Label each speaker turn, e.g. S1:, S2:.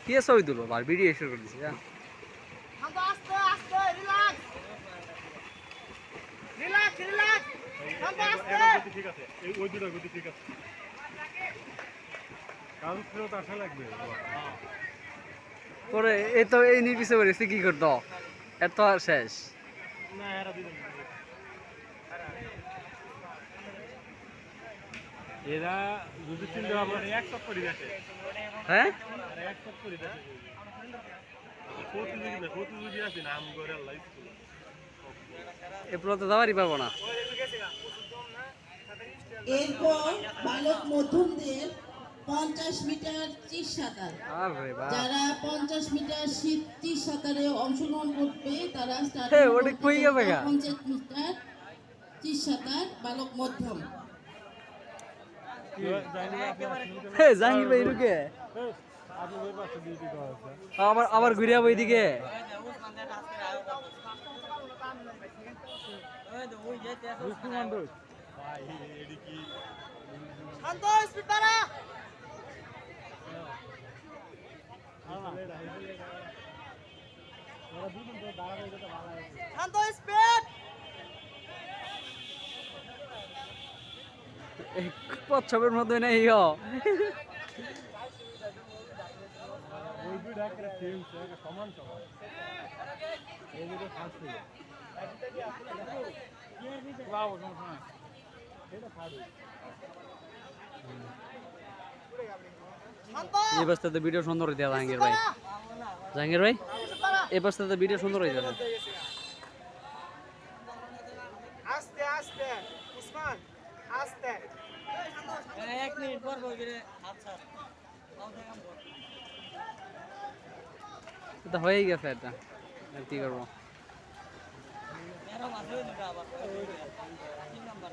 S1: কে ছবি তুলো আর ভিডিও শুরু করে দিছি
S2: আস্তে আস্তে রিল্যাক্স রিল্যাক্স রিল্যাক্স আস্তে
S3: ঠিক আছে এই ওই দুটো গতি ঠিক আছে কারণ ফেরত আসা লাগবে
S1: পরে এই তো এই নির্বিষে বলেছি কি করতো এত আর শেষ
S3: না এরা দিবেন এরা যদি চিন্তা ভাবনা এক সব করে দেখে
S1: হ্যাঁ
S3: এক সব করে দেখে প্রতিযোগী আছে নাম করে লাইফ
S1: এরপর তো যাওয়ারই পাবো না
S4: এরপর বালক মধ্যমদের 50 মিটার চির সাঁতার।
S1: আরে বাহ
S4: যারা 50 মিটার চির সাঁতারে অংশগ্রহণ করবে তারা
S1: হে ওটা কই যাবে গা
S4: 50 মিটার চির সাঁতার বালক মধ্যম।
S1: হে জাহাঙ্গীর ভাই রুকে আবার আবার ঘুরে যাবো এইদিকে
S2: শান্ত স্পিড বাড়া শান্ত স্পিড
S1: কচ্ছপের মধ্যে নেই
S3: সমান সমান এই দুটো ফার্স্ট
S1: এই বস্তাতে ভিডিও সুন্দর হইতে জাহাঙ্গীর ভাই জাহাঙ্গীর ভাই এই বস্তাতে ভিডিও সুন্দর হইতে
S2: আস্তে আস্তে উসমান আস্তে এক মিনিট পর বলবি আচ্ছা
S1: এটা হয়েই গেছে এটা আর কি করবো
S2: এরকম আছে আবার 3 নাম্বার